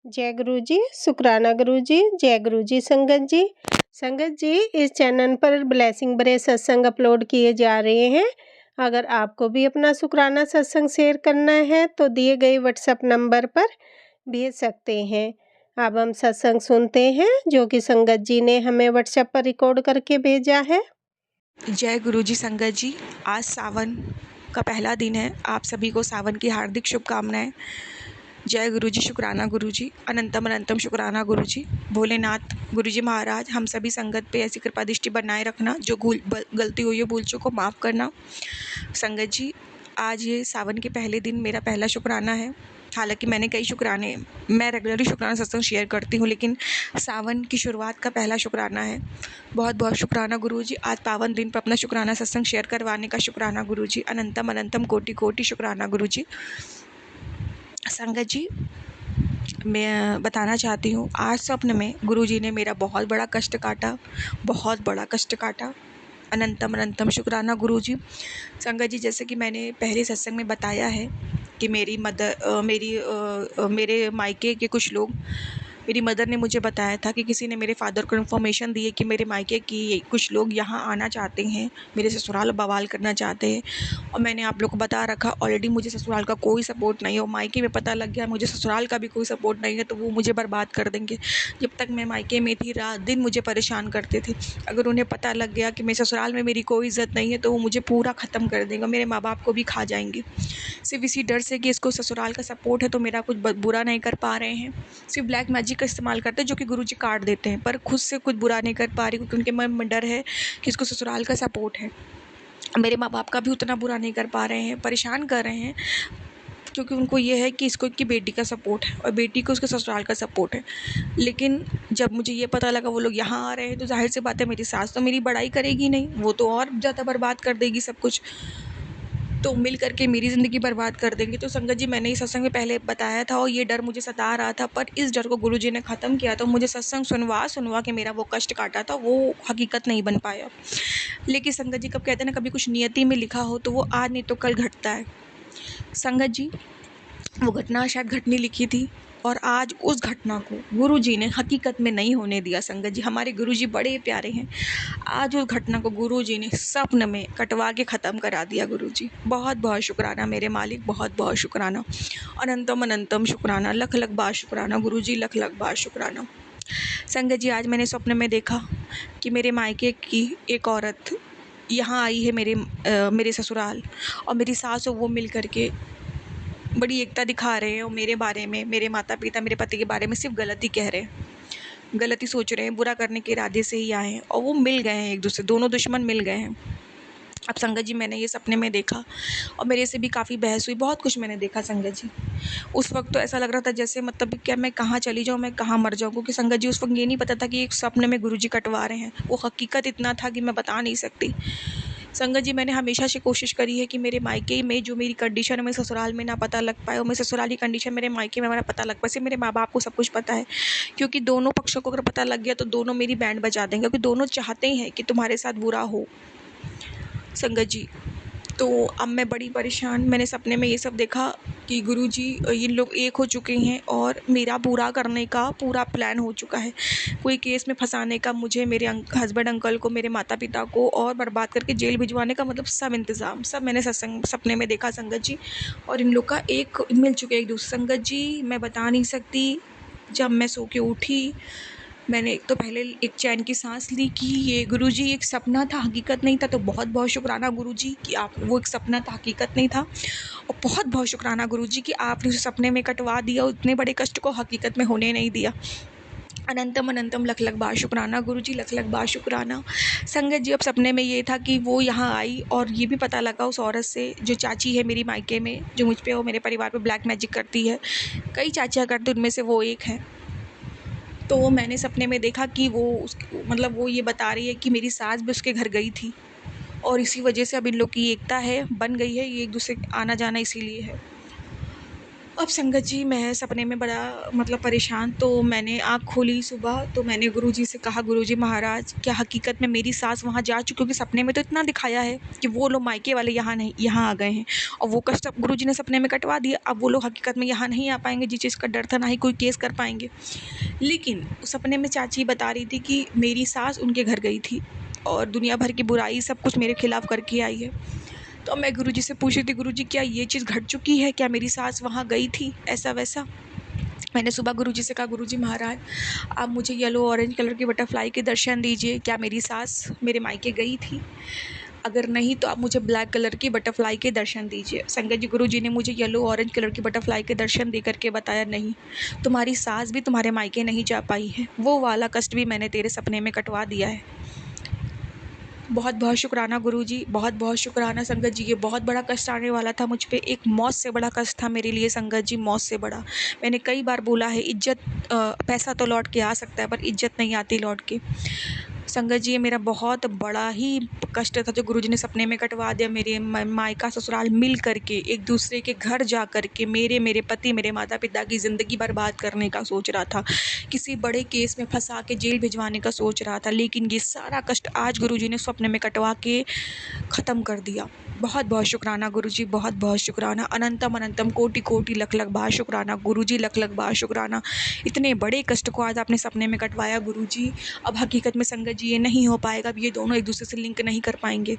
जय गुरु जी, शुक्राना गुरु जी, जय गुरु जी संगत जी। संगत जी, इस चैनल पर ब्लेसिंग भरे सत्संग अपलोड किए जा रहे हैं। अगर आपको भी अपना शुक्राना सत्संग शेयर करना है तो दिए गए व्हाट्सएप नंबर पर भेज सकते हैं। अब हम सत्संग सुनते हैं जो कि संगत जी ने हमें व्हाट्सएप पर रिकॉर्ड करके भेजा है। जय गुरु जी संगत जी, आज सावन का पहला दिन है। आप सभी को सावन की हार्दिक शुभकामनाएं। जय गुरु जी, शुक्राना गुरु जी, अनंतम अनंतम शुक्राना गुरु जी। भोलेनाथ गुरु जी महाराज, हम सभी संगत पे ऐसी कृपा दृष्टि बनाए रखना। जो गलती हुई है, भूल चूक को माफ़ करना। संगत जी, आज ये सावन के पहले दिन मेरा पहला शुक्राना है। हालांकि मैं रेगुलरली शुक्राना सत्संग शेयर करती हूँ, लेकिन सावन की शुरुआत का पहला शुक्राना है। बहुत बहुत शुक्राना गुरु जी, आज पावन दिन पर अपना शुक्राना सत्संग शेयर करवाने का शुक्राना गुरु जी। अनंतम अनंतम कोटि कोटि शुक्राना गुरु जी। संगत जी, मैं बताना चाहती हूँ, आज स्वप्न में गुरु जी ने मेरा बहुत बड़ा कष्ट काटा, बहुत बड़ा कष्ट काटा। अनंतम अनंतम शुक्राना गुरु जी। संगत जी, जैसे कि मैंने पहले सत्संग में बताया है कि मेरे मायके के कुछ लोग, मेरी मदर ने मुझे बताया था कि किसी ने मेरे फादर को इन्फॉर्मेशन दी है कि मेरे मायके की कुछ लोग यहाँ आना चाहते हैं, मेरे ससुराल बवाल करना चाहते हैं। और मैंने आप लोग को बता रखा ऑलरेडी, मुझे ससुराल का कोई सपोर्ट नहीं है। और मायके में पता लग गया मुझे ससुराल का भी कोई सपोर्ट नहीं है तो वो मुझे बर्बाद कर देंगे। जब तक मैं मायके में थी, रात दिन मुझे परेशान करते थे। अगर उन्हें पता लग गया कि मैं ससुराल में मेरी कोई इज़्ज़त नहीं है तो वो मुझे पूरा ख़त्म कर देंगे, मेरे माँ बाप को भी खा जाएंगे। सिर्फ इसी डर से कि इसको ससुराल का सपोर्ट है तो मेरा कुछ बुरा नहीं कर पा रहे हैं। सिर्फ ब्लैक मैजिक का इस्तेमाल करते हैं, जो कि गुरुजी काट देते हैं, पर खुद से कुछ बुरा नहीं कर पा रही, क्योंकि उनके मन में डर है कि इसको ससुराल का सपोर्ट है। मेरे माँ बाप का भी उतना बुरा नहीं कर पा रहे हैं, परेशान कर रहे हैं, क्योंकि उनको ये है कि इसको की बेटी का सपोर्ट है और बेटी को उसके ससुराल का सपोर्ट है। लेकिन जब मुझे ये पता लगा वो लोग यहाँ आ रहे हैं तो जाहिर सी बात है, मेरी सास तो मेरी बड़ाई करेगी नहीं, वो तो और ज़्यादा बर्बाद कर देगी सब कुछ, तो मिल करके मेरी ज़िंदगी बर्बाद कर देंगे। तो संगत जी, मैंने इस सत्संग में पहले बताया था और ये डर मुझे सता रहा था, पर इस डर को गुरुजी ने ख़त्म किया। तो मुझे सत्संग सुनवा के मेरा वो कष्ट काटा था, वो हकीकत नहीं बन पाया। लेकिन संगत जी, कब कहते हैं ना, कभी कुछ नियति में लिखा हो तो वो आज नहीं तो कल घटता है। संगत जी, वो घटना शायद घटनी लिखी थी और आज उस घटना को गुरुजी ने हकीकत में नहीं होने दिया। संगत जी, हमारे गुरुजी बड़े प्यारे हैं। आज उस घटना को गुरुजी ने सपन में कटवा के ख़त्म करा दिया। गुरुजी, बहुत बहुत शुक्राना मेरे मालिक, बहुत बहुत शुक्राना, अनंतम अनंतम शुक्राना, लख लख बार शुक्राना गुरुजी, लख लख बार शुक्राना। संगत जी, आज मैंने स्वप्न में देखा कि मेरे मायके की एक औरत यहाँ आई है मेरे ससुराल, और मेरी सास और वो मिल करके बड़ी एकता दिखा रहे हैं और मेरे बारे में, मेरे माता पिता, मेरे पति के बारे में सिर्फ गलती कह रहे हैं, गलती सोच रहे हैं, बुरा करने के इरादे से ही आए हैं। और वो मिल गए हैं एक दूसरे, दोनों दुश्मन मिल गए हैं। अब संगत जी, मैंने ये सपने में देखा और मेरे से भी काफ़ी बहस हुई, बहुत कुछ मैंने देखा संगत जी। उस वक्त तो ऐसा लग रहा था जैसे मतलब क्या मैं कहाँ चली जाऊँ, मैं कहाँ मर जाऊँ, क्योंकि संगत जी उस वक्त ये नहीं पता था कि एक सपने में गुरुजी कटवा रहे हैं। वो हकीकत इतना था कि मैं बता नहीं सकती। संगत जी, मैंने हमेशा से कोशिश करी है कि मेरे मायके में जो मेरी कंडीशन है, मैं ससुराल में ना पता लग पाए, और मैं ससुराल की कंडीशन मेरे मायके में मेरा पता लग पाए। सिर्फ मेरे माँ बाप को सब कुछ पता है, क्योंकि दोनों पक्षों को अगर पता लग गया तो दोनों मेरी बैंड बजा देंगे, क्योंकि दोनों चाहते हैं कि तुम्हारे साथ बुरा हो। संगत जी, तो अब मैं बड़ी परेशान, मैंने सपने में ये सब देखा कि गुरुजी ये लोग एक हो चुके हैं और मेरा बुरा करने का पूरा प्लान हो चुका है। कोई केस में फंसाने का, मुझे, मेरे हस्बैंड अंकल को, मेरे माता पिता को और बर्बाद करके जेल भिजवाने का, मतलब सब इंतज़ाम सब मैंने सपने में देखा संगत जी। और इन लोग का एक मिल चुके एक दूसरे। संगत जी, मैं बता नहीं सकती, जब मैं सो के उठी, मैंने एक तो पहले एक चैन की सांस ली कि ये गुरुजी एक सपना था, हकीकत नहीं था। तो बहुत बहुत शुक्राना गुरुजी कि आप, वो एक सपना था, हकीकत नहीं था। और बहुत बहुत शुक्राना गुरुजी कि आपने उसे सपने में कटवा दिया, उतने बड़े कष्ट को हकीकत में होने नहीं दिया। अनंतम अनंतम लख लख बार शुक्राना गुरुजी, लख लख बार शुक्राना। संगत जी, अब सपने में ये था कि वो यहाँ आई और ये भी पता लगा उस औरत से, जो चाची है मेरी मायके में, जो मुझ पे और मेरे परिवार पे ब्लैक मैजिक करती है। कई चाचियाँ करती, उनमें से वो एक है। तो मैंने सपने में देखा कि वो मतलब वो ये बता रही है कि मेरी सास भी उसके घर गई थी, और इसी वजह से अब इन लोग की एकता है, बन गई है, ये एक दूसरे आना जाना इसीलिए है। अब संगत जी मैं सपने में बड़ा मतलब परेशान, तो मैंने आँख खोली सुबह, तो मैंने गुरुजी से कहा, गुरुजी महाराज क्या हकीकत में मेरी सास वहाँ जा चुकी? क्योंकि सपने में तो इतना दिखाया है कि वो लोग मायके वाले यहाँ नहीं, यहाँ आ गए हैं और वो कष्ट अब गुरुजी ने सपने में कटवा दिया। अब वो लोग हकीकत में यहाँ नहीं आ पाएंगे, जिस चीज़ का डर था, ना ही कोई केस कर पाएंगे। लेकिन उस सपने में चाची बता रही थी कि मेरी सास उनके घर गई थी और दुनिया भर की बुराई सब कुछ मेरे खिलाफ करके आई है। तो मैं गुरुजी से पूछ रही थी, गुरुजी क्या ये चीज़ घट चुकी है? क्या मेरी सास वहाँ गई थी? ऐसा वैसा। मैंने सुबह गुरुजी से कहा, गुरुजी महाराज आप मुझे येलो ऑरेंज कलर की बटरफ्लाई के दर्शन दीजिए, क्या मेरी सास मेरे मायके गई थी? अगर नहीं तो आप मुझे ब्लैक कलर की बटरफ्लाई के दर्शन दीजिए। संगत जी गुरुजी ने मुझे येलो ऑरेंज कलर की बटरफ्लाई के दर्शन दे करके बताया, नहीं, तुम्हारी सास भी तुम्हारे मायके नहीं जा पाई है, वो वाला कष्ट भी मैंने तेरे सपने में कटवा दिया है। बहुत बहुत शुक्राना गुरुजी, बहुत बहुत शुक्राना संगत जी। ये बहुत बड़ा कष्ट आने वाला था मुझ पे, एक मौत से बड़ा कष्ट था मेरे लिए संगत जी, मौत से बड़ा। मैंने कई बार बोला है, इज्जत पैसा तो लौट के आ सकता है पर इज्जत नहीं आती लौट के। संगत जी ये मेरा बहुत बड़ा ही कष्ट था जो गुरुजी ने सपने में कटवा दिया। मेरे मायका ससुराल मिल करके एक दूसरे के घर जा करके मेरे पति मेरे माता पिता की ज़िंदगी बर्बाद करने का सोच रहा था, किसी बड़े केस में फंसा के जेल भिजवाने का सोच रहा था, लेकिन ये सारा कष्ट आज गुरुजी ने स्वप्न में कटवा के ख़त्म कर दिया। बहुत बहुत शुक्राना गुरुजी, बहुत बहुत शुक्राना, अनंतम अनंतम कोटि कोटि लख लख बार शुक्राना गुरुजी, लख लख बार शुक्राना। इतने बड़े कष्ट को आज आपने सपने में कटवाया गुरुजी। अब हकीकत में संगत जी ये नहीं हो पाएगा, अब ये दोनों एक दूसरे से लिंक नहीं कर पाएंगे,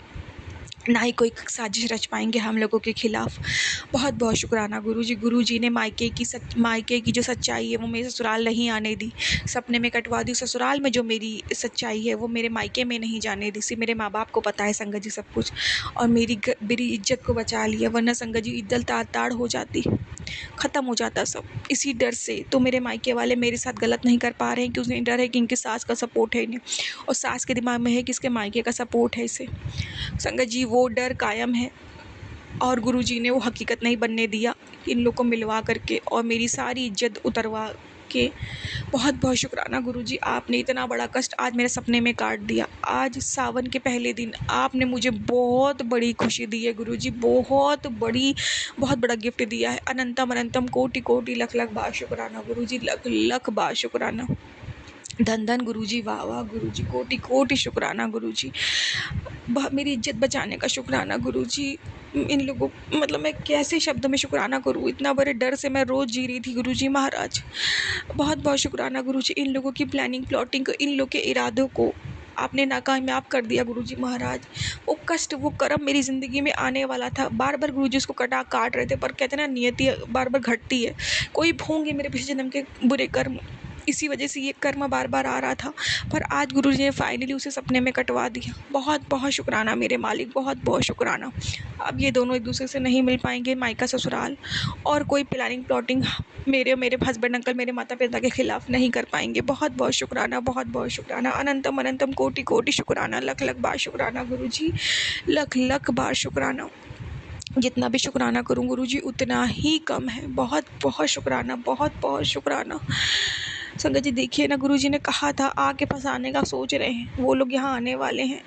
ना ही कोई साजिश रच पाएंगे हम लोगों के खिलाफ। बहुत बहुत शुक्राना गुरुजी। गुरुजी ने मायके की जो सच्चाई है वो मेरे ससुराल नहीं आने दी, सपने में कटवा दी। ससुराल में जो मेरी सच्चाई है वो मेरे मायके में नहीं जाने दी। सिर्फ मेरे माँ बाप को पता है संगत जी सब कुछ, और मेरी इज्जत को बचा लिया, वरना संगत जी इज्जत ताड़ ताड़ हो जाती, ख़त्म हो जाता सब। इसी डर से तो मेरे मायके वाले मेरे साथ गलत नहीं कर पा रहे हैं कि उन्हें डर है कि इनकी सास का सपोर्ट है इन्हें, और सास के दिमाग में है कि इसके मायके का सपोर्ट है इसे। संगत जी वो डर कायम है और गुरुजी ने वो हकीकत नहीं बनने दिया, इन लोग को मिलवा करके और मेरी सारी इज्जत उतरवा के। बहुत बहुत शुक्राना गुरुजी, आपने इतना बड़ा कष्ट आज मेरे सपने में काट दिया। आज सावन के पहले दिन आपने मुझे बहुत बड़ी खुशी दी है गुरुजी, बहुत बड़ा गिफ्ट दिया है। अनंतम अनंतम कोटि कोटि लख लख बार शुक्राना गुरुजी, लख लख बार शुक्राना। धन धन गुरुजी, वाह वाह गुरुजी, कोटि कोटि शुक्राना गुरुजी। मेरी इज्जत बचाने का शुक्राना गुरुजी। इन लोगों मतलब मैं कैसे शब्दों में शुक्राना करूँ, इतना बड़े डर से मैं रोज़ जी रही थी गुरुजी महाराज। बहुत बहुत शुक्राना गुरुजी, इन लोगों की प्लानिंग प्लॉटिंग, इन लोग के इरादों को आपने नाकामयाब कर दिया गुरुजी महाराज। वो कष्ट वो कर्म मेरी ज़िंदगी में आने वाला था, बार बार गुरुजी उसको काट रहे थे, पर कहते हैं ना नियति बार बार घटती है, कोई होंगे मेरे पिछले जन्म के बुरे कर्म, इसी वजह से ये कर्म बार बार आ रहा था, पर आज गुरुजी ने फाइनली उसे सपने में कटवा दिया। बहुत बहुत शुक्राना मेरे मालिक, बहुत बहुत शुक्राना। अब ये दोनों एक दूसरे से नहीं मिल पाएंगे, मायका ससुराल, और कोई प्लानिंग प्लॉटिंग मेरे हस्बैंड अंकल मेरे माता पिता के खिलाफ नहीं कर पाएंगे। बहुत बहुत शुक्राना, बहुत बहुत शुक्राना, अनंतम अनंतम कोटि कोटि शुक्राना, लख लख बार शुक्राना गुरुजी, लख लख बार शुक्राना। जितना भी शुक्राना करूँ गुरुजी उतना ही कम है। बहुत बहुत शुक्राना, बहुत बहुत शुक्राना। संगत जी देखिए ना, गुरुजी ने कहा था आके फंसाने का सोच रहे हैं, वो लोग यहाँ आने वाले हैं।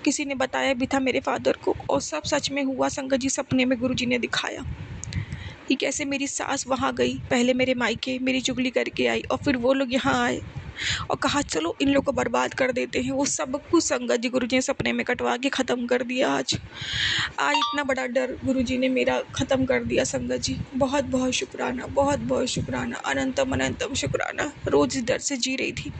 किसी ने बताया भी था मेरे फादर को, और सब सच में हुआ संगत जी। सपने में गुरुजी ने दिखाया कि कैसे मेरी सास वहाँ गई, पहले मेरे मायके मेरी चुगली करके आई, और फिर वो लोग यहाँ आए और कहा चलो इन लोग को बर्बाद कर देते हैं। वो सब कुछ संगत जी गुरुजी ने सपने में कटवा के ख़त्म कर दिया। आज इतना बड़ा डर गुरुजी ने मेरा ख़त्म कर दिया संगत जी। बहुत बहुत शुक्राना, बहुत बहुत शुक्राना, अनंतम अनंतम शुक्राना। रोज़ इस डर से जी रही थी,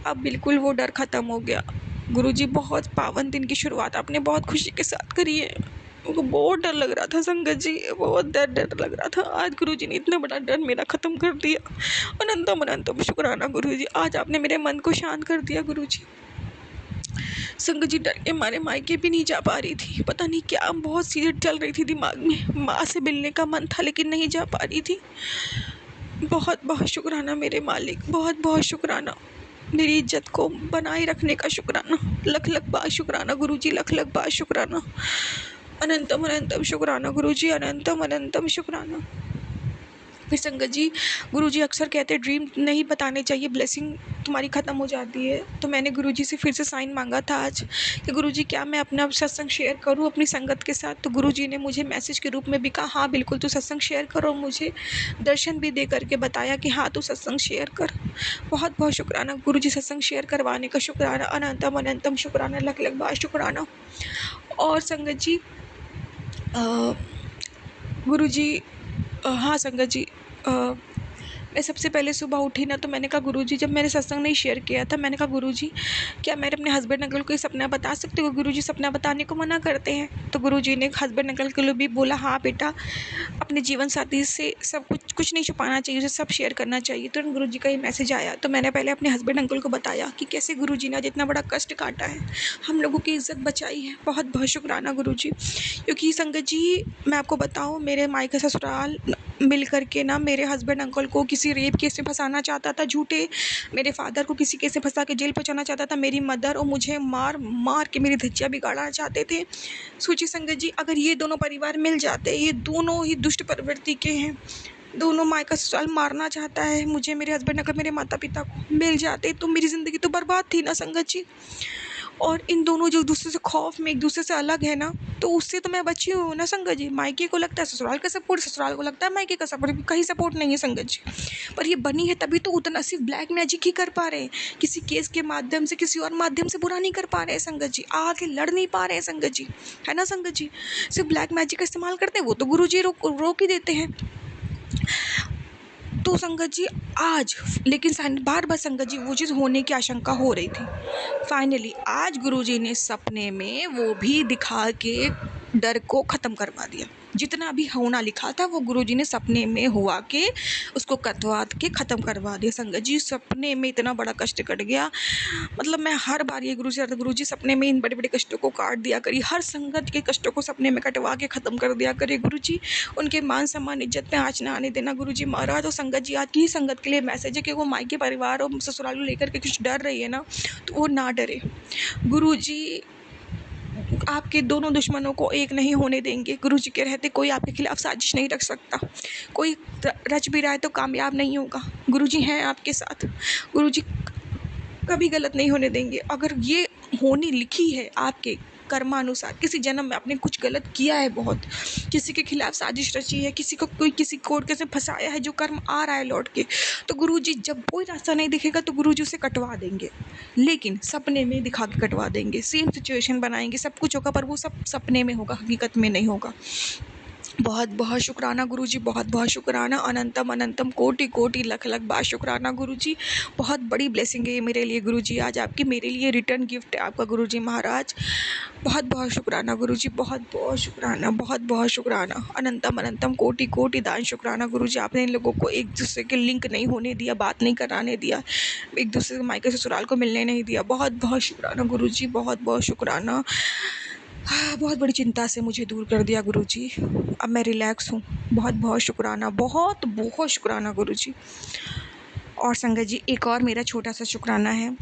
अब बिल्कुल वो डर ख़त्म हो गया। गुरुजी बहुत पावन दिन की शुरुआत आपने बहुत खुशी के साथ करी है। मुझको बहुत डर लग रहा था संगत जी, बहुत डर लग रहा था। आज गुरुजी ने इतना बड़ा डर मेरा ख़त्म कर दिया। अनंतम अनंतम शुक्राना गुरुजी, आज आपने मेरे मन को शांत कर दिया गुरुजी। संगत जी डर के मारे मायके भी नहीं जा पा रही थी, पता नहीं क्या बहुत चीज़ें चल रही थी दिमाग में। माँ से मिलने का मन था लेकिन नहीं जा पा रही थी। बहुत बहुत शुक्राना मेरे मालिक, बहुत बहुत शुक्राना। मेरी इज्जत को बनाए रखने का शुक्राना, लख लख बार शुक्राना गुरुजी, लख लख बार शुक्राना। अनंतम अनंतम शुक्राना गुरुजी, अनंतम अनंतम शुक्राना। फिर संगत जी, गुरुजी अक्सर कहते हैं ड्रीम नहीं बताने चाहिए, ब्लेसिंग तुम्हारी ख़त्म हो जाती है। तो मैंने गुरुजी से फिर से साइन मांगा था आज कि गुरुजी क्या मैं अपना सत्संग शेयर करूं अपनी संगत के साथ। तो गुरुजी ने मुझे मैसेज के रूप में भी कहा हाँ बिल्कुल तू सत्संग शेयर करो, मुझे दर्शन भी दे करके बताया कि हाँ तू सत्संग शेयर कर। बहुत बहुत शुक्राना गुरुजी, सत्संग शेयर करवाने का शुक्राना, अनंतम अनंतम शुक्राना, लख लख बार शुक्राना। और संगत जी गुरुजी हाँ संगत जी, मैं सबसे पहले सुबह उठी ना तो मैंने कहा गुरुजी, जब मैंने सत्संग नहीं शेयर किया था मैंने कहा गुरुजी क्या मैं अपने हस्बैंड अंकल को ये सपना बता सकती हूँ? गुरुजी सपना बताने को मना करते हैं। तो गुरुजी ने हस्बैंड अंकल के लिए भी बोला हाँ बेटा, अपने जीवन साथी से सब कुछ नहीं छुपाना चाहिए, उसे सब शेयर करना चाहिए। तुरंत गुरुजी का ये मैसेज आया तो मैंने पहले अपने हस्बैंड अंकल को बताया कि कैसे गुरुजी ने आज इतना बड़ा कष्ट काटा है, हम लोगों की इज्जत बचाई है। बहुत बहुत शुक्राना गुरुजी। क्योंकि संगत जी मैं आपको बताऊँ, मेरे मायका ससुराल मिल करके ना मेरे हस्बैंड अंकल को किसी रेप केस में फंसाना चाहता था, झूठे मेरे फादर को किसी केस में फंसा के जेल पहुंचाना चाहता था, मेरी मदर और मुझे मार मार के मेरी धज्जियाँ बिगाड़ना चाहते थे। सोचिए संगत जी, अगर ये दोनों परिवार मिल जाते, ये दोनों ही दुष्ट प्रवृत्ति के हैं, दोनों मायका ससुराल मारना चाहता है मुझे, मेरे हस्बैंड अगर मेरे माता पिता को मिल जाते तो मेरी ज़िंदगी तो बर्बाद थी ना संगत जी। और इन दोनों जो एक दूसरे से खौफ में एक दूसरे से अलग है ना, तो उससे तो मैं बची हुई हूँ ना संगत जी। मायके को लगता है ससुराल का सपोर्ट, ससुराल को लगता है मायके का सपोर्ट, कहीं सपोर्ट नहीं है संगत जी। पर ये बनी है तभी तो उतना सिर्फ ब्लैक मैजिक ही कर पा रहे हैं, किसी केस के माध्यम से किसी और माध्यम से बुरा नहीं कर पा रहे हैं संगत जी, आगे लड़ नहीं पा रहे हैं संगत जी, है ना संगत जी। सिर्फ ब्लैक मैजिक का इस्तेमाल करते हैं, वो तो गुरु जी रोक ही देते हैं। तो संगत जी आज लेकिन बार बार संगत जी वो चीज़ होने की आशंका हो रही थी। फाइनली आज गुरुजी ने सपने में वो भी दिखा के डर को ख़त्म करवा दिया। जितना भी होना लिखा था वो गुरुजी ने सपने में हुआ के उसको कटवा के ख़त्म करवा दिया। संगत जी सपने में इतना बड़ा कष्ट कट गया, मतलब मैं हर बार ये गुरुजी सपने में इन बड़े बड़े कष्टों को काट दिया करिए, हर संगत के कष्टों को सपने में कटवा के ख़त्म कर दिया करिए गुरुजी, उनके मान सम्मान इज्जत में आँच ना आने देना गुरुजी महाराज। और संगत जी आज की संगत के लिए मैसेज है कि वो मायके परिवार और ससुराल लेकर के कुछ डर रही है ना, तो वो ना डरे। गुरुजी आपके दोनों दुश्मनों को एक नहीं होने देंगे। गुरुजी के रहते कोई आपके खिलाफ साजिश नहीं रख सकता, कोई रच भी रहा है तो कामयाब नहीं होगा। गुरुजी हैं आपके साथ, गुरुजी कभी गलत नहीं होने देंगे। अगर ये होनी लिखी है आपके कर्मानुसार, किसी जन्म में आपने कुछ गलत किया है, बहुत किसी के खिलाफ साजिश रची है, किसी को कोई किसी कोर्ट केस में फंसाया है, जो कर्म आ रहा है लौट के, तो गुरुजी जब कोई रास्ता नहीं दिखेगा तो गुरुजी उसे कटवा देंगे, लेकिन सपने में दिखा के कटवा देंगे। सेम सिचुएशन बनाएंगे, सब कुछ होगा पर वो सब सपने में होगा, हकीकत में नहीं होगा। बहुत बहुत शुक्राना गुरुजी, बहुत बहुत शुक्राना, अनंतम अनंतम कोटि कोटि लख लख बार शुक्राना गुरुजी। बहुत बड़ी ब्लेसिंग है ये मेरे लिए गुरुजी, आज आपकी मेरे लिए रिटर्न गिफ्ट है आपका गुरुजी महाराज। बहुत बहुत शुक्राना गुरुजी, बहुत बहुत शुक्राना, बहुत बहुत शुक्राना, अनंतम अनंतम कोटि कोटि दान शुक्राना गुरुजी। आपने इन लोगों को एक दूसरे के लिंक नहीं होने दिया, बात नहीं कराने दिया, एक दूसरे के मायके ससुराल को मिलने नहीं दिया। बहुत बहुत शुक्राना गुरुजी, बहुत बहुत शुक्राना। बहुत बड़ी चिंता से मुझे दूर कर दिया गुरुजी, अब मैं रिलैक्स हूँ। बहुत बहुत शुक्राना, बहुत बहुत शुक्राना गुरुजी। और संगत जी एक और मेरा छोटा सा शुक्राना है,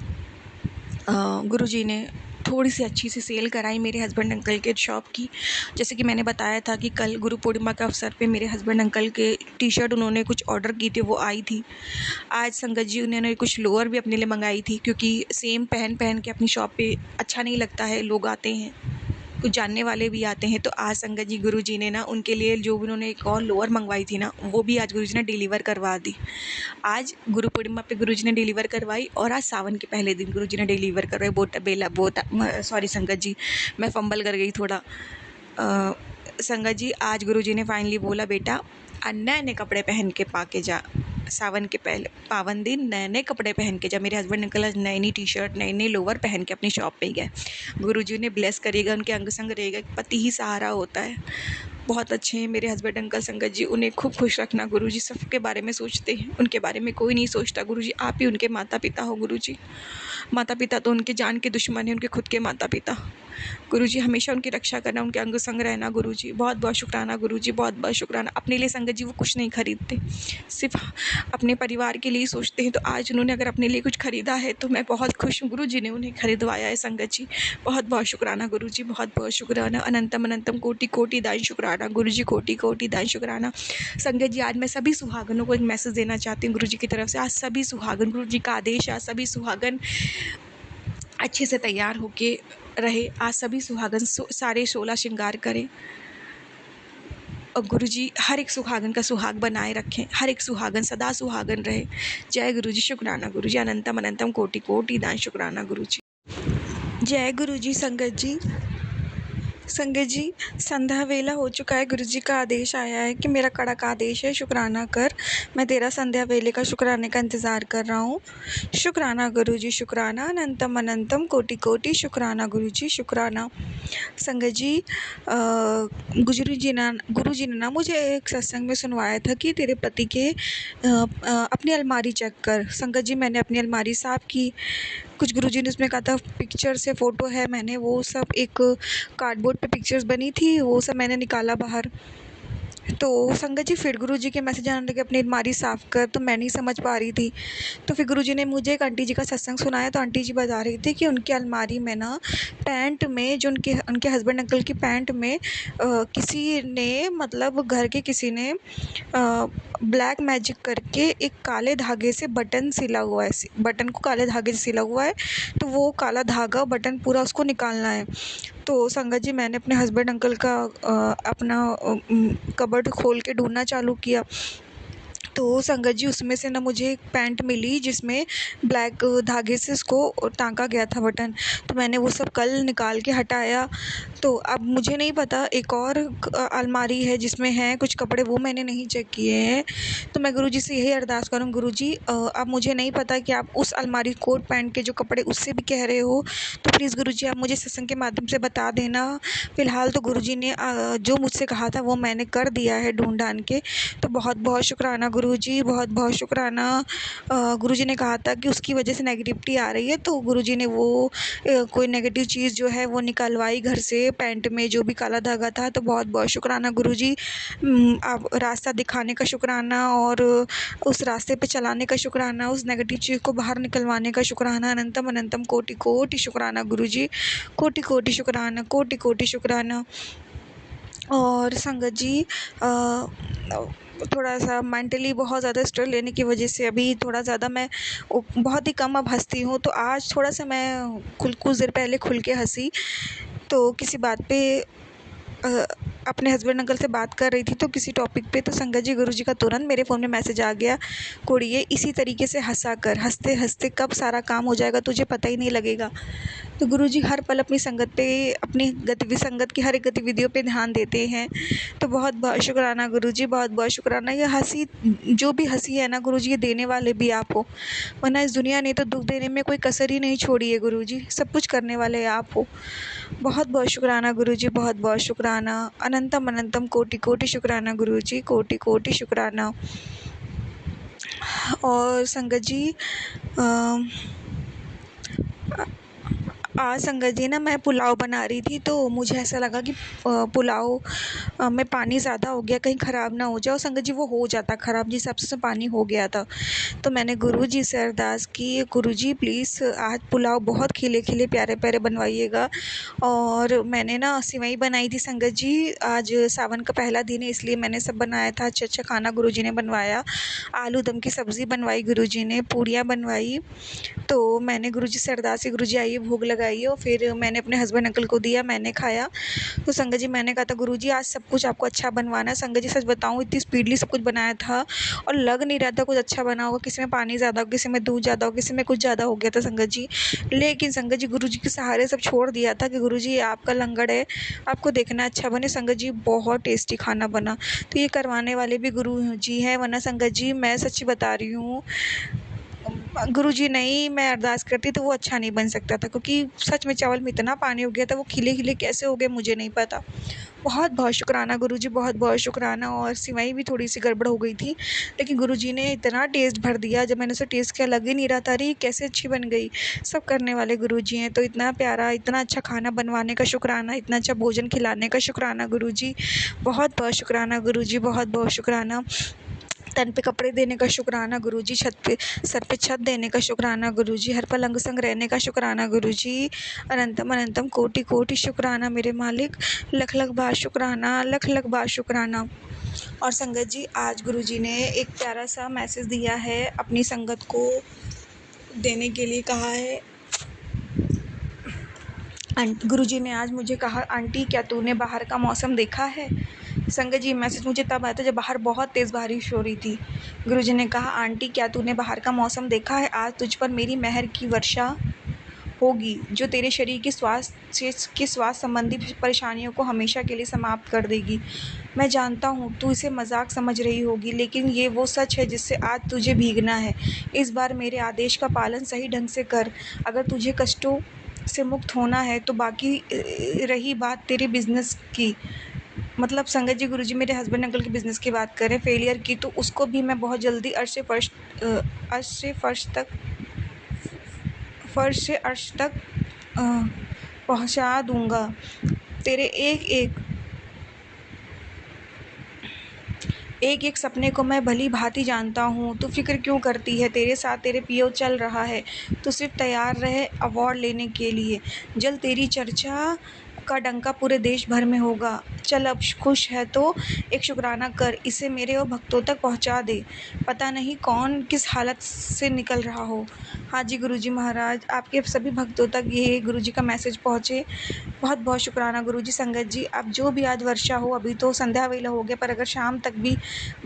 गुरुजी ने थोड़ी सी अच्छी सी सेल कराई मेरे हस्बैंड अंकल के शॉप की। जैसे कि मैंने बताया था कि कल गुरु पूर्णिमा के अवसर पे मेरे हस्बैंड अंकल के टी शर्ट उन्होंने कुछ ऑर्डर की थी, वो आई थी। आज संगत जी उन्होंने कुछ लोअर भी अपने लिए मंगाई थी, क्योंकि सेम पहन पहन के अपनी शॉप पे अच्छा नहीं लगता है, लोग आते हैं, कुछ जानने वाले भी आते हैं। तो आज संगत जी गुरुजी ने ना उनके लिए जो उन्होंने एक और लोअर मंगवाई थी ना, वो भी आज गुरुजी ने डिलीवर करवा दी। आज गुरु पूर्णिमा पे गुरुजी ने डिलीवर करवाई और आज सावन के पहले दिन गुरुजी ने डिलीवर करवाई। सॉरी संगत जी, मैं फंबल कर गई थोड़ा। संगत जी आज गुरुजी ने फाइनली बोला बेटा नए नए कपड़े पहन के पाके जा, सावन के पहले पावन दिन नए नए कपड़े पहन के जा। मेरे हस्बैंड अंकल आज नई नई टी शर्ट नई नई लोअर पहन के अपनी शॉप पे गए। गुरुजी ने ब्लेस करेगा, उनके अंग संग रहेगा, पति ही सहारा होता है। बहुत अच्छे हैं मेरे हस्बैंड अंकल संगत जी, उन्हें खूब खुश रखना गुरुजी। सबके बारे में सोचते हैं, उनके बारे में कोई नहीं सोचता गुरुजी, आप ही उनके माता पिता हो गुरुजी। माता पिता तो उनके जान के दुश्मन हैं, उनके खुद के माता पिता। गुरुजी हमेशा उनकी रक्षा करना, उनके अंग संग रहना गुरुजी। बहुत बहुत शुक्राना गुरुजी, बहुत बहुत शुक्राना। अपने लिए संगत जी वो कुछ नहीं खरीदते, सिर्फ़ अपने परिवार के लिए ही सोचते हैं। तो आज उन्होंने अगर अपने लिए कुछ खरीदा है तो मैं बहुत खुश हूँ, गुरुजी ने उन्हें खरीदवाया है संगत जी। बहुत बहुत शुक्राना गुरुजी, बहुत बहुत शुक्राना। अनंतम अनंतम कोटि कोटि दाई शुक्राना गुरुजी, कोटि कोटि दाई शुक्राना। संगत जी आज मैं सभी सुहागनों को एक मैसेज देना चाहती हूँ गुरुजी की तरफ से। आज सभी सुहागन, गुरुजी का आदेश है, आज सभी सुहागन अच्छे से तैयार होके रहे। आज सभी सुहागन सारे 16 श्रृंगार करें और गुरुजी हर एक सुहागन का सुहाग बनाए रखें, हर एक सुहागन सदा सुहागन रहे। जय गुरुजी, शुक्राना गुरुजी। अनंतम अनंतम कोटि कोटि दान शुक्राना गुरुजी। जय गुरुजी। संगत जी संध्या वेला हो चुका है। गुरुजी का आदेश आया है कि मेरा कड़क आदेश है, शुक्राना कर। मैं तेरा संध्या वेले का शुक्राने का इंतज़ार कर रहा हूँ। शुक्राना गुरुजी, शुक्राना। अनंतम अनंतम कोटि कोटि शुक्राना गुरुजी, शुक्राना। संगत जी गुरुजी ने ना मुझे एक सत्संग में सुनवाया था कि तेरे पति के अपनी अलमारी चेक कर। संगत जी मैंने अपनी अलमारी साफ़ की। कुछ गुरुजी ने उसमें कहा था पिक्चर से फ़ोटो है, मैंने वो सब एक कार्डबोर्ड पे पिक्चर्स बनी थी, वो सब मैंने निकाला बाहर। तो संगत जी फिर गुरुजी के मैसेज आने लगे अपनी अलमारी साफ़ कर, तो मैं नहीं समझ पा रही थी। तो फिर गुरुजी ने मुझे एक आंटी जी का सत्संग सुनाया, तो आंटी जी बता रही थी कि उनकी अलमारी में ना पैंट में जो उनके हस्बैंड अंकल की पैंट में किसी ने मतलब घर के किसी ने ब्लैक मैजिक करके एक काले धागे से बटन सिला हुआ है, बटन को काले धागे से सिला हुआ है, तो वो काला धागा बटन पूरा उसको निकालना है। तो संगत जी मैंने अपने हस्बैंड अंकल का अपना कबर्ड खोल के ढूंढना चालू किया। तो संगत जी उसमें से ना मुझे एक पैंट मिली जिसमें ब्लैक धागे से उसको टाँका गया था बटन। तो मैंने वो सब कल निकाल के हटाया। तो अब मुझे नहीं पता एक और अलमारी है जिसमें हैं कुछ कपड़े, वो मैंने नहीं चेक किए हैं। तो मैं गुरुजी से यही अरदास करूँ गुरुजी अब मुझे नहीं पता कि आप उस अलमारी कोट पैंट के जो कपड़े उससे भी कह रहे हो, तो प्लीज़ गुरुजी आप मुझे सत्संग के माध्यम से बता देना। फ़िलहाल तो गुरुजी ने जो मुझसे कहा था वो मैंने कर दिया है ढूँढ ढाँढ के। तो बहुत बहुत शुक्राना गुरुजी, बहुत बहुत शुक्राना। गुरुजी ने कहा था कि उसकी वजह से नेगेटिविटी आ रही है, तो गुरुजी ने वो कोई नेगेटिव चीज़ जो है वो निकलवाई घर से, पैंट में जो भी काला धागा था। तो बहुत बहुत शुक्राना गुरुजी। आप रास्ता दिखाने का शुक्राना और उस रास्ते पे चलाने का शुक्राना, उस नेगेटिव चीज़ को बाहर निकलवाने का शुक्राना। अनंतम अनंतम कोटि कोटि शुक्राना गुरुजी, कोटि कोटि शुक्राना, कोटि कोटि शुक्राना। और संगत जी थोड़ा-सा मेंटली बहुत ज़्यादा स्ट्रेस लेने की वजह से अभी थोड़ा ज़्यादा मैं बहुत ही कम अब हँसती हूँ। तो आज थोड़ा-सा मैं कुछ देर पहले खुल के हँसी, तो किसी बात पे अपने हस्बैंड अंकल से बात कर रही थी तो किसी टॉपिक पे, तो संगत जी गुरुजी का तुरंत मेरे फ़ोन में मैसेज आ गया, कुड़िए इसी तरीके से हँसा कर, हँसते-हँसते कब सारा काम हो जाएगा तुझे पता ही नहीं लगेगा। तो गुरुजी हर पल अपनी संगत पे, अपनी संगत की हर एक गतिविधियों पे ध्यान देते हैं। तो बहुत-बहुत शुक्राना गुरुजी, बहुत-बहुत शुक्राना। ये हँसी, जो भी हँसी है ना गुरुजी, ये देने वाले भी आप हो, वरना इस दुनिया ने तो दुःख देने में कोई कसर ही नहीं छोड़ी है गुरुजी, सब कुछ करने वाले आप हो। बहुत-बहुत शुक्राना गुरुजी, बहुत-बहुत शुक्राना। अनंतम अनंतम कोटि कोटि शुक्राना गुरुजी, कोटि कोटि शुक्राना। और संगत जी आज संगत जी ना मैं पुलाव बना रही थी, तो मुझे ऐसा लगा कि पुलाव में पानी ज़्यादा हो गया, कहीं ख़राब ना हो जाए। और संगत जी वो हो जाता ख़राब, जिस हिसाब से पानी हो गया था। तो मैंने गुरुजी से अरदास की, गुरुजी प्लीज़ आज पुलाव बहुत खिले-खिले प्यारे-प्यारे बनवाइएगा। और मैंने ना सेवई बनाई थी संगत जी, आज सावन का पहला दिन है इसलिए मैंने सब बनाया था, अच्छा-अच्छा खाना गुरुजी ने बनवाया। आलू दम की सब्ज़ी बनवाई गुरुजी ने, पूड़ियाँ बनवाई। तो मैंने गुरुजी से अरदास की, गुरुजी आइए भोग लगाइए, और फिर मैंने अपने हस्बैंड अंकल को दिया, मैंने खाया। तो संगत जी मैंने कहा था गुरुजी आज सब कुछ आपको अच्छा बनवाना है। संगत जी सच बताऊँ इतनी स्पीडली सब कुछ बनाया था और लग नहीं रहा था कुछ अच्छा बना होगा, किसी में पानी ज़्यादा हो, किसी में दूध ज़्यादा हो, किसी में कुछ ज़्यादा हो गया था संगत जी। लेकिन संगत जी गुरुजी के सहारे सब छोड़ दिया था कि गुरुजी ये आपका लंगड़ है, आपको देखना अच्छा बने। संगत जी बहुत टेस्टी खाना बना। तो ये करवाने वाले भी गुरुजी हैं, वरना संगत जी मैं सच्ची बता रही हूँ गुरुजी नहीं, मैं अरदास करती तो वो अच्छा नहीं बन सकता था, क्योंकि सच में चावल में इतना पानी हो गया था, वो खिले-खिले कैसे हो गए मुझे नहीं पता। बहुत-बहुत शुक्राना गुरुजी, बहुत-बहुत शुक्राना। और सेवई भी थोड़ी-सी गड़बड़ हो गई थी, लेकिन गुरुजी ने इतना टेस्ट भर दिया, जब मैंने उसे टेस्ट किया लग ही नहीं रहा था, अरे! ये कैसे अच्छी बन गई। सब करने वाले गुरुजी हैं, तो इतना प्यारा, इतना अच्छा खाना बनवाने का शुक्राना, इतना अच्छा भोजन खिलाने का शुक्राना गुरुजी। बहुत-बहुत शुक्राना गुरुजी, बहुत-बहुत शुक्राना। तन पे कपड़े देने का शुक्राना गुरुजी, छत पे सर पे छत देने का शुक्राना गुरुजी, हर पल अंग संग रहने का शुक्राना गुरुजी। अनंतम अनंतम कोटि-कोटि शुक्राना मेरे मालिक, लख-लख बार शुक्राना, लख-लख बार शुक्राना। और संगत जी, आज गुरुजी ने एक प्यारा-सा मैसेज दिया है, अपनी संगत को देने के लिए कहा है। गुरुजी ने आज मुझे कहा, आंटी क्या तूने बाहर का मौसम देखा है? संगत जी, मैसेज मुझे तब आया था जब बाहर बहुत तेज़ बारिश हो रही थी। गुरुजी ने कहा, आंटी क्या तूने बाहर का मौसम देखा है? आज तुझ पर मेरी मेहर की वर्षा होगी, जो तेरे शरीर की स्वास्थ्य संबंधी परेशानियों को हमेशा के लिए समाप्त कर देगी। मैं जानता हूँ तू इसे मजाक समझ रही होगी, लेकिन ये वो सच है जिससे आज तुझे भीगना है। इस बार मेरे आदेश का पालन सही ढंग से कर। अगर तुझे कष्टों से मुक्त होना है तो बाकी रही बात तेरे बिजनेस की, मतलब संगत जी, गुरुजी मेरे हस्बैंड अंकल के बिज़नेस की बात करें फेलियर की, तो उसको भी मैं बहुत जल्दी फर्श से अर्श तक अ, पहुँचा दूँगा। तेरे एक-एक सपने को मैं भली भाँति जानता हूँ। तू फ़िक्र क्यों करती है? तेरे साथ तेरे पीओ चल रहा है। तू सिर्फ़ तैयार रहे अवार्ड लेने के लिए। जल्द तेरी चर्चा का डंका पूरे देश भर में होगा। चल अब खुश है तो एक शुक्राना कर, इसे मेरे और भक्तों तक पहुँचा दे। पता नहीं कौन किस हालत से निकल रहा हो। हाँ जी गुरुजी महाराज, आपके सभी भक्तों तक ये गुरुजी का मैसेज पहुँचे। बहुत-बहुत शुक्राना गुरुजी। संगत जी, अब जो भी आज वर्षा हो, अभी तो संध्या वेला हो गया, पर अगर शाम तक भी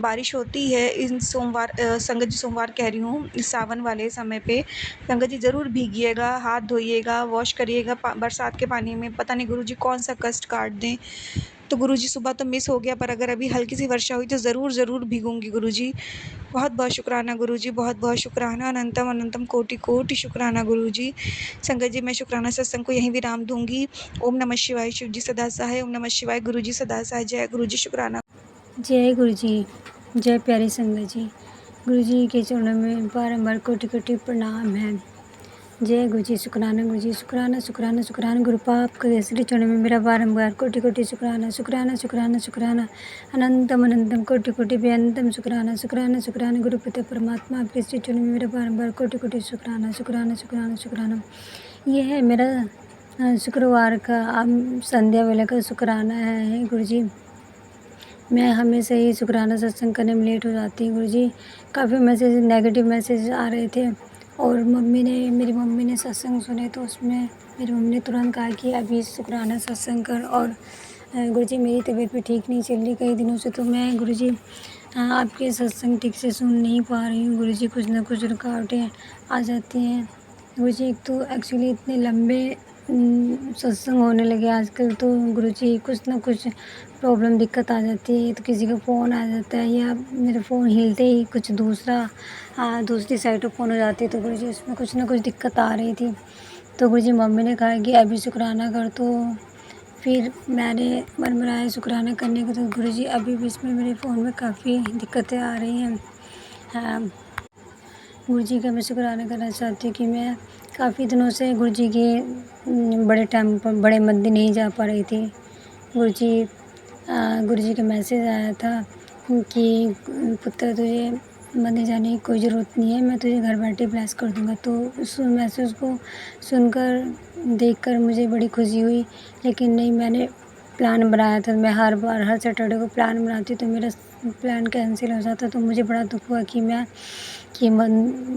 बारिश होती है इन संगत जी सोमवार कह रही हूँ, इस सावन वाले समय पे, संगत जी ज़रूर भीगिएगा, हाथ धोइएगा, वॉश करिएगा बरसात के पानी में। पता नहीं गुरुजी कौन-सा कष्ट काट दें। तो गुरुजी सुबह तो मिस हो गया, पर अगर अभी हल्की सी वर्षा हुई तो ज़रूर भीगूँगी गुरुजी। बहुत-बहुत शुक्राना गुरुजी, बहुत-बहुत शुक्राना, अनंतम अनंतम कोटि-कोटि शुक्राना गुरुजी। संगत जी, मैं शुक्राना सत्संग को यहीं विराम दूँगी। ओम नमः शिवाय, शिव जी सदा सहाय। ओम नमः शिवाय, गुरु जी सदा सहाय। जय गुरु जी, शुक्राना। जय गुरु जी, जय प्यारी संगत जी। गुरु जी के चरणों में बारंबार कोटि-कोटि प्रणाम है। जय गुरु जी, शुक्राना गुरु जी, शुक्राना शुक्राना शुक्राना गुरु पाप के केसरी चरणों में मेरा बारंबार कोटि-कोटि शुक्राना, शुक्राना शुक्राना शुक्राना, अनंतम अनंतम कोटि-कोटि बेअंतम शुक्राना, शुक्राना शुक्राना गुरु पिता परमात्मा आपके श्री चरणों में मेरा बारंबार कोटि-कोटि शुक्राना, शुक्राना शुक्राना शुक्राना। ये है मेरा शुक्रवार का संध्या वेला का शुक्राना है गुरु जी। मैं हमेशा ही शुक्राना सत्संग करने में लेट हो जाती हूँ गुरुजी। काफ़ी नेगेटिव मैसेज आ रहे थे और मेरी मम्मी ने सत्संग सुने, तो उसमें मेरी मम्मी ने तुरंत कहा कि अभी शुक्राना सत्संग कर। और गुरुजी, मेरी तबीयत भी ठीक नहीं चल रही कई दिनों से, तो मैं गुरुजी आपके सत्संग ठीक से सुन नहीं पा रही हूँ गुरुजी। कुछ ना कुछ रुकावटें आ जाती हैं गुरुजी। एक तो एक्चुअली इतने लंबे सत्संग होने लगे आजकल, तो गुरुजी कुछ ना कुछ प्रॉब्लम दिक्कत आ जाती है। तो किसी का फ़ोन आ जाता है या मेरा फ़ोन हिलते ही कुछ दूसरी साइड फ़ोन हो जाती है, तो गुरुजी उसमें कुछ ना कुछ दिक्कत आ रही थी। तो गुरुजी मम्मी ने कहा कि अभी शुक्राना कर, तो फिर मैंने मन बनाया शुक्राना करने को। तो गुरुजी अभी भी इसमें मेरे फ़ोन में काफ़ी दिक्कतें आ रही हैं। गुरुजी का मैं शुक्राना करना चाहती हूँ कि मैं काफ़ी दिनों से गुरुजी के बड़े मंदिर नहीं जा पा रही थी गुरुजी। गुरुजी का मैसेज आया था कि पुत्र, तुझे मंदिर जाने की कोई ज़रूरत नहीं है, मैं तुझे घर बैठे ब्लेस कर दूँगा। तो उस मैसेज को सुनकर देखकर मुझे बड़ी खुशी हुई। लेकिन नहीं, मैंने प्लान बनाया था, मैं हर बार हर सैटरडे को प्लान बनाती तो मेरा प्लान कैंसिल हो जाता। तो मुझे बड़ा दुख हुआ कि मैं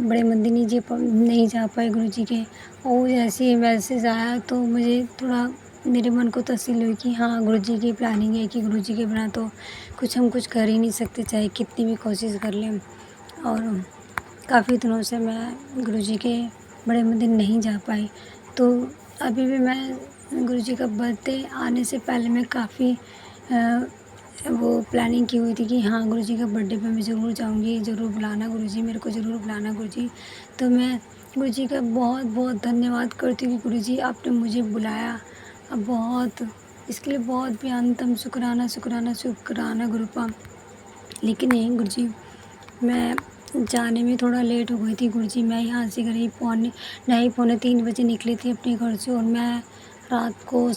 बड़े मंदिर नहीं जा पाई गुरुजी के। और जैसे ही मैसेज आया तो मुझे थोड़ा, मेरे मन को तसल्ली हुई कि हाँ, गुरुजी की प्लानिंग है कि गुरुजी के बिना तो हम कुछ कर ही नहीं सकते, चाहे कितनी भी कोशिश कर लें। और काफ़ी दिनों से मैं गुरुजी के बड़े मंदिर नहीं जा पाई। तो अभी भी मैं गुरुजी का बर्थडे आने से पहले मैं काफ़ी वो प्लानिंग की हुई थी कि हाँ गुरुजी का बर्थडे पे मैं ज़रूर जाऊँगी, ज़रूर बुलाना गुरुजी, मेरे को ज़रूर बुलाना गुरुजी। तो मैं गुरुजी का बहुत बहुत धन्यवाद करती हूँ कि गुरुजी आपने मुझे बुलाया। बहुत इसके लिए बहुत बेअंतम शुक्राना शुक्राना शुक्राना गुरुपा। लेकिन नहीं गुरुजी, मैं जाने में थोड़ा लेट हो गई थी गुरुजी। मैं यहाँ से करीब पौने 3 बजे निकली थी अपने घर से, और मैं रात को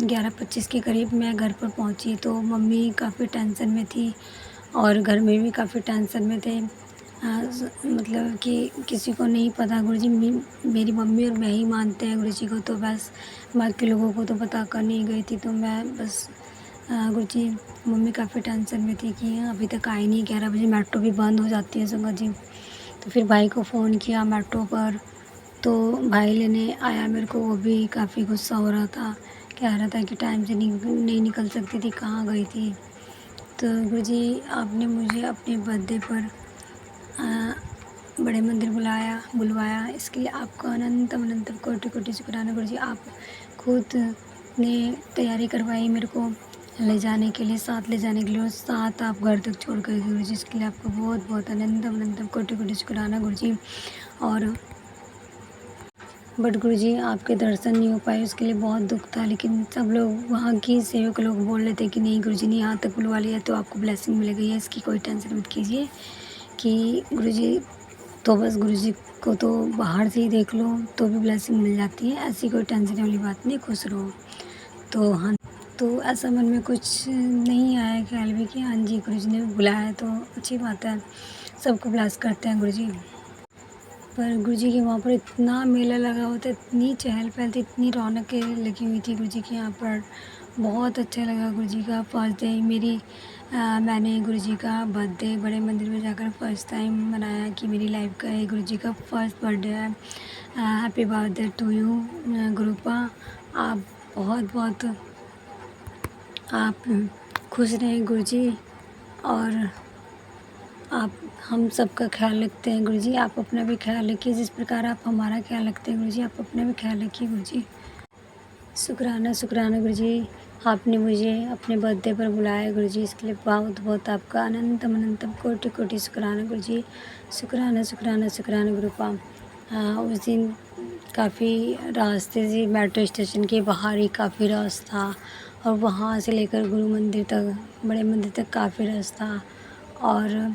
11:25 के करीब मैं घर पर पहुँची। तो मम्मी काफ़ी टेंशन में थी और घर में भी काफ़ी टेंशन में थे। मतलब कि किसी को नहीं पता गुरुजी, मेरी मम्मी और मैं ही मानते हैं गुरुजी को, तो बस बाकी लोगों को तो बता कर नहीं गई थी। तो मैं बस गुरुजी, मम्मी काफ़ी टेंशन में थी कि अभी तक आई नहीं, 11 बजे मेट्रो भी बंद हो जाती है संगत जी। तो फिर भाई को फ़ोन किया मेट्रो पर, तो भाई लेने आया मेरे को। वो भी काफ़ी गुस्सा हो रहा था, कह रहा था कि टाइम से नहीं निकल सकती थी, कहाँ गई थी। तो गुरुजी, आपने मुझे अपने बर्थडे पर बड़े मंदिर बुलवाया, इसके लिए आपका अनंतम अनंतम कोटि कोटि शुक्राना गुरुजी। आप खुद ने तैयारी करवाई मेरे को ले जाने के लिए, साथ ले जाने के लिए, और साथ आप घर तक छोड़ कर गए गुरुजी। इसके लिए आपका बहुत बहुत अनंतम अनंतम कोटि कोटि शुक्राना गुरुजी। और बट गुरुजी, आपके दर्शन नहीं हो पाए, उसके लिए बहुत दुख था। लेकिन सब लोग, वहाँ की सेवक लोग बोल रहे थे कि नहीं गुरुजी ने यहाँ तक बुलवा लिया तो आपको ब्लेसिंग मिल गई है, इसकी कोई टेंशन मत कीजिए। कि गुरुजी, तो बस गुरुजी को तो बाहर से ही देख लो तो भी ब्लेसिंग मिल जाती है, ऐसी कोई टेंशन वाली बात नहीं, खुश रहो। तो हाँ, तो ऐसा मन में कुछ नहीं आया ख्याल भी कि हाँ जी गुरुजी ने बुलाया है तो अच्छी बात है, सबको ब्लेस करते हैं गुरुजी। पर गुरुजी के वहाँ पर इतना मेला लगा हुआ था, इतनी चहल पहल थी, इतनी रौनकें लगी हुई थी गुरुजी के यहाँ पर। बहुत अच्छा लगा गुरुजी का फर्स्ट डे। मैंने गुरुजी का बर्थडे बड़े मंदिर में जाकर फर्स्ट टाइम मनाया कि मेरी लाइफ का ये गुरुजी का फर्स्ट बर्थडे है। Happy birthday to you गुरुपा। आप बहुत बहुत आप खुश रहें गुरुजी, और आप हम सबका ख्याल रखते हैं गुरुजी। आप अपना भी ख्याल रखिए, जिस प्रकार आप हमारा ख्याल रखते हैं गुरुजी, आप अपना भी ख्याल रखिए गुरुजी। शुक्राना शुक्राना गुरुजी, आपने मुझे अपने बर्थडे पर बुलाया गुरुजी, इसके लिए बहुत बहुत आपका अनंतम अनंतम कोटि कोटि शुक्राना गुरुजी। शुक्राना शुक्राना शुक्राना गुरुपा। उस दिन काफ़ी रास्ते से मेट्रो स्टेशन के बाहर ही काफ़ी रश था, और वहाँ से लेकर गुरु मंदिर तक, बड़े मंदिर तक काफ़ी रश था, और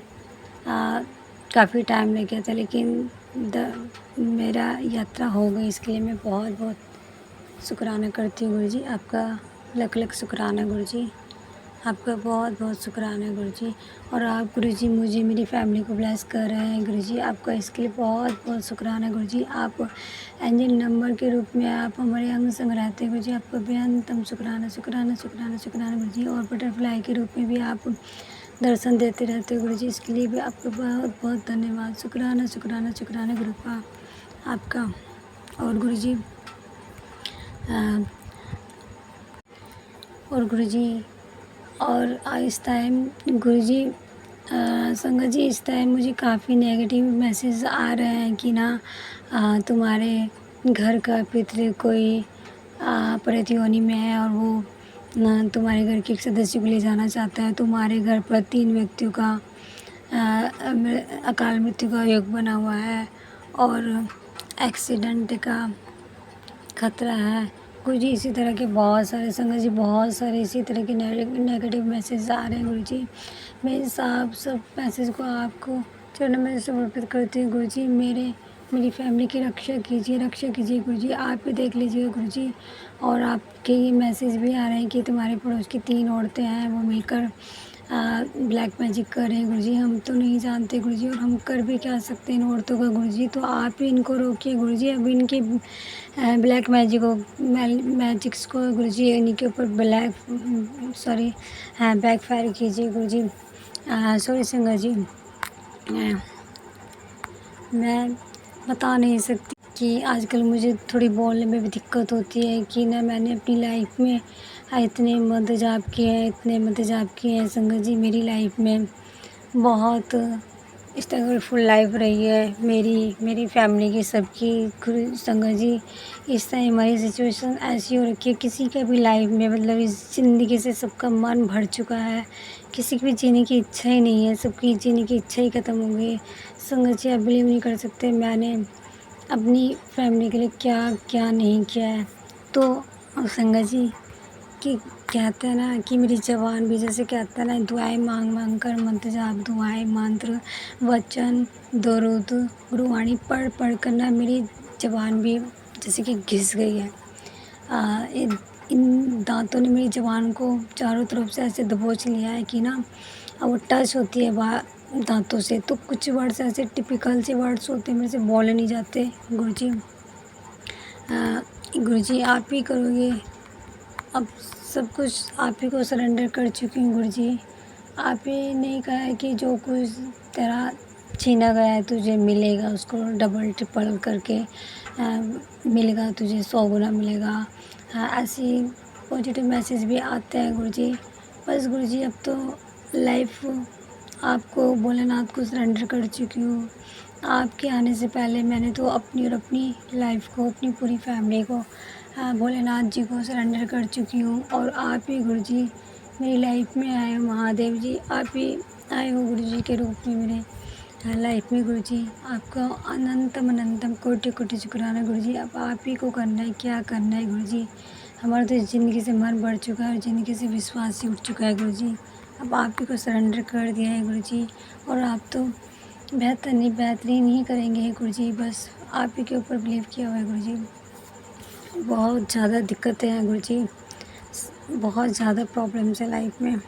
काफ़ी टाइम लग गया था। लेकिन मेरा यात्रा हो गई, इसके लिए मैं बहुत बहुत शुक्राना करती हूँ गुरुजी। आपका लख लख शुक्राना गुरुजी, आपका बहुत बहुत शुक्राना गुरुजी। और आप गुरुजी मुझे, मेरी फैमिली को ब्लेस कर रहे हैं गुरुजी, आपका इसके लिए बहुत बहुत शुक्राना गुरुजी। आप एंजल नंबर के रूप में आप हमारे अंग संग रहते हैं गुरुजी, आपका बेअंतम शुक्राना शुक्राना शुक्राना शुक्राना गुरुजी। और बटरफ्लाई के रूप में भी आप दर्शन देते रहते हो गुरुजी, इसके लिए भी आपका बहुत बहुत धन्यवाद। शुक्राना शुक्राना शुक्राना गुरुपा आपका। और गुरुजी, और गुरुजी, और इस टाइम गुरुजी, संगत जी, इस टाइम मुझे काफ़ी नेगेटिव मैसेज आ रहे हैं कि ना तुम्हारे घर का पितृ कोई प्रतियोनी में है, और वो तुम्हारे घर के एक सदस्य को ले जाना चाहता है। तुम्हारे घर पर 3 व्यक्तियों का अकाल मृत्यु का योग बना हुआ है, और एक्सीडेंट का खतरा है गुरुजी। इसी तरह के बहुत सारे, संगत जी, बहुत सारे इसी तरह के नेगेटिव मैसेज आ रहे हैं गुरुजी। मैं सब मैसेज को आपको चरणों में समर्पित करती हूँ गुरुजी। मेरी फैमिली की रक्षा कीजिए गुरुजी। आप भी देख लीजिएगा गुरुजी। और आपके ये मैसेज भी आ रहे हैं कि तुम्हारे पड़ोस की 3 औरतें हैं, वो मिलकर ब्लैक मैजिक कर रहे हैं गुरुजी। हम तो नहीं जानते गुरुजी, और हम कर भी क्या सकते हैं इन औरतों का गुरुजी। तो आप ही इनको रोकिए गुरुजी। अब इनके ब्लैक मैजिक्स को गुरुजी, इनके ऊपर बैक फायर कीजिए गुरुजी। सॉरी संगत जी, मैं बता नहीं सकती कि आजकल मुझे थोड़ी बोलने में भी दिक्कत होती है कि ना, मैंने अपनी लाइफ में इतने मंत्र जाप किए हैं संगत जी। मेरी लाइफ में बहुत स्ट्रगलफुल लाइफ रही है मेरी फैमिली की, सबकी। गुरु संगत जी, इस टाइम हमारी सिचुएशन ऐसी हो रखी है, किसी का भी लाइफ में मतलब इस ज़िंदगी से सबका मन भर चुका है, किसी की भी जीने की इच्छा ही नहीं है, सबकी जीने की इच्छा ही ख़त्म हो गई है। संगत जी, आप बिलीव नहीं कर सकते मैंने अपनी फैमिली के लिए क्या क्या नहीं किया है। तो संगत जी, कि कहते हैं ना कि मेरी ज़बान भी, जैसे कहते हैं ना, दुआएं मांग मांग कर मंत्र जाप, दुआएं मंत्र वचन दरूद गुरुवाणी पढ़ पढ़ कर ना मेरी ज़बान भी जैसे कि घिस गई है। इन दांतों ने मेरी ज़बान को चारों तरफ से ऐसे दबोच लिया है कि ना अब वो टच होती है दांतों से, तो कुछ वर्ड्स ऐसे टिपिकल से वर्ड्स होते हैं मेरे से बोले नहीं जाते। गुरुजी, गुरुजी आप ही करोगे, अब सब कुछ आप ही को सरेंडर कर चुकी हूँ गुरुजी। आप ही ने कहा है कि जो कुछ तेरा छीना गया है तुझे मिलेगा, उसको डबल ट्रिपल करके मिलेगा, तुझे 100 गुना मिलेगा। ऐसी पॉजिटिव मैसेज भी आते हैं गुरुजी। बस गुरुजी, अब तो लाइफ आपको भोलेनाथ को सरेंडर कर चुकी हूँ। आपके आने से पहले मैंने तो अपनी और अपनी लाइफ को, अपनी पूरी फैमिली को भोलेनाथ जी को सरेंडर कर चुकी हूँ। और आप ही गुरुजी मेरी लाइफ में आए हो, महादेव जी आप ही आए हो गुरुजी के रूप में मेरे लाइफ में। गुरुजी, आपका अनंतम अनंतम कोटि कोटि शुक्राना गुरुजी। अब आप ही को करना है, क्या करना है गुरुजी। हमारा तो इस ज़िंदगी से मन बढ़ चुका है और ज़िंदगी से विश्वास ही उठ चुका है गुरुजी। अब आप ही को सरेंडर कर दिया है गुरुजी, और आप तो बेहतर नहीं, बेहतरीन ही करेंगे गुरुजी। बस आप ही के ऊपर बिलीव किया हुआ है गुरुजी। बहुत ज़्यादा दिक्कतें हैं गुरुजी, बहुत ज़्यादा प्रॉब्लम्स है लाइफ में।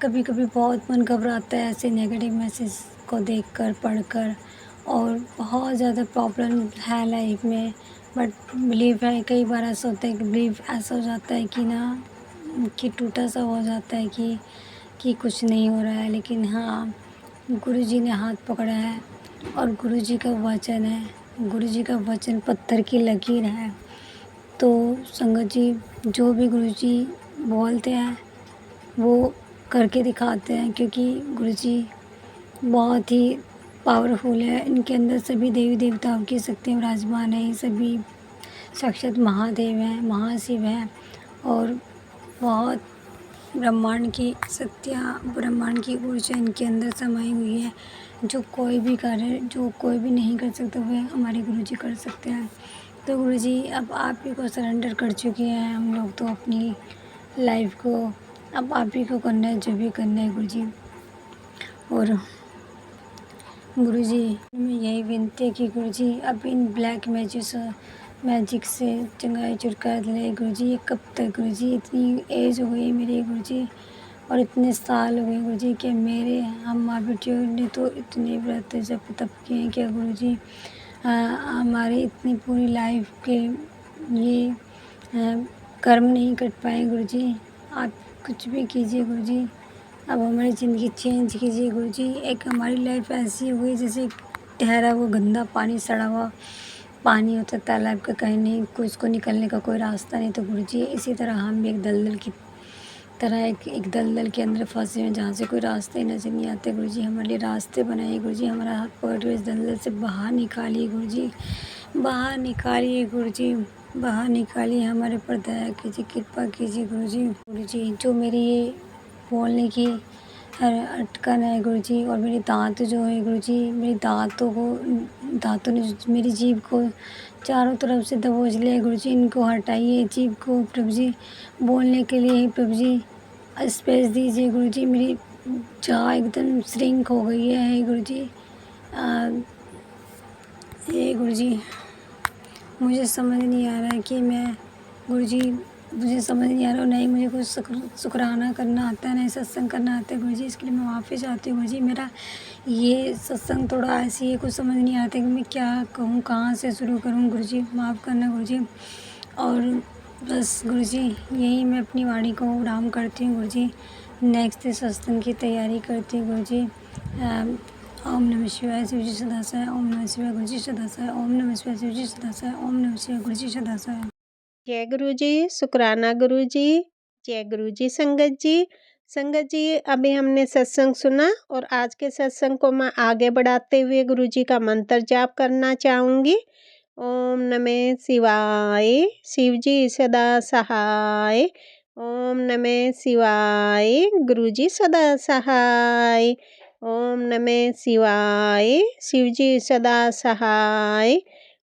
कभी कभी बहुत मन घबराता है ऐसे नेगेटिव मैसेज को देखकर, पढ़कर, और बहुत ज़्यादा प्रॉब्लम है लाइफ में। बट बिलीव है, कई बार ऐसा होता है कि बिलीव ऐसा हो जाता है कि ना कि टूटा सा हो जाता है कि कुछ नहीं हो रहा है। लेकिन हाँ, गुरुजी ने हाथ पकड़ा है और गुरुजी का वचन है, गुरुजी का वचन पत्थर की लकीर है। तो संगत जी, जो भी गुरुजी बोलते हैं वो करके दिखाते हैं, क्योंकि गुरुजी बहुत ही पावरफुल है। इनके अंदर सभी देवी देवताओं की शक्तियाँ विराजमान है, सभी साक्षात महादेव हैं, महाशिव हैं, और बहुत ब्रह्मांड की शक्तियाँ, ब्रह्मांड की ऊर्जा इनके अंदर समाई हुई है। जो कोई भी कार्य, जो कोई भी नहीं कर सकता वह हमारे गुरुजी कर सकते हैं। तो गुरुजी, अब आप ही को सरेंडर कर चुके हैं हम लोग तो अपनी लाइफ को। अब आप ही को करना है जो भी करना है गुरुजी। और गुरुजी, मैं यही विनती है कि गुरुजी अब इन ब्लैक मैजिक से चंगाई छुटकारा दिलाए गुरुजी। ये कब तक गुरुजी, इतनी एज हो गई है मेरी गुरुजी, और इतने साल हो गए गुरुजी कि मेरे हम माँ बेटियों ने तो इतने व्रत जप तप किए हैं क्या गुरुजी, हमारी इतनी पूरी लाइफ के ये कर्म नहीं कट पाए गुरुजी। आप कुछ भी कीजिए गुरुजी, अब हमारी ज़िंदगी चेंज कीजिए गुरुजी। एक हमारी लाइफ ऐसी हो गई जैसे ठहरा हुआ गंदा पानी, सड़ा हुआ पानी होता है तालाब का, कहीं नहीं कोई उसको निकलने का कोई रास्ता नहीं। तो गुरुजी, इसी तरह हम भी एक दलदल की तरह एक दलदल के अंदर फंसे हैं जहाँ से कोई रास्ते ही नज़र नहीं आते। गुरुजी, हमारे लिए रास्ते बनाइए गुरुजी, हमारा हाथ पकड़ इस दलदल से बाहर निकालिए गुरुजी, बाहर निकालिए गुरुजी, बाहर निकालिए। हमारे पर दया कीजिए, कृपा कीजिए गुरुजी। गुरुजी, जो मेरी ये बोलने की अटकन है गुरुजी, और मेरे दांत जो है गुरुजी, मेरी दांतों ने मेरी जीभ को चारों तरफ से दबोच लिया है गुरुजी। इनको हटाइए जीभ को प्रभु जी, बोलने के लिए ही प्रभु जी स्पेस दीजिए गुरुजी। मेरी जान एकदम श्रिंक हो गई है गुरुजी। ये गुरुजी, मुझे समझ नहीं आ रहा है कि मैं गुरुजी, मुझे समझ नहीं आ रहा, और नहीं मुझे कुछ शुक्राना करना आता है, नहीं सत्संग करना आता है गुरुजी। इसके लिए मैं माफ़ी चाहती हूँ गुरुजी। मेरा ये सत्संग थोड़ा ऐसी है, कुछ समझ नहीं आता कि मैं क्या कहूँ, कहाँ से शुरू करूँ गुरुजी, माफ़ करना गुरुजी। और बस गुरुजी, यही मैं अपनी वाणी को विराम करती हूँ गुरुजी। नेक्स्ट सत्संग की तैयारी करती हूँ गुरुजी। ओम नमः शिवाय, शिवजी सदासाय। ओम नमः शिवाय, गुरुजी सदासाय। ओम नमः शिवाय, शिवजी सदासाय। ओम नमः शिवाय, गुरुजी सदासाय। जय गुरुजी, शुक्राना गुरुजी, जय गुरुजी संगत जी। संगत जी, अभी हमने सत्संग सुना और आज के सत्संग को मैं आगे बढ़ाते हुए गुरुजी का मंत्र जाप करना चाहूँगी। ओम नमः शिवाय, शिव जी सदा सहाय। ओम नमः शिवाय, गुरुजी सदा सहाय। ओम नमः शिवाय, शिव जी सदा सहाय।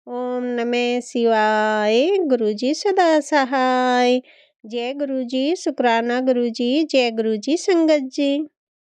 ओम नमः शिवाय, गुरुजी सदा सहाय। जय गुरुजी, शुक्राना गुरुजी, जय गुरुजी संगत जी।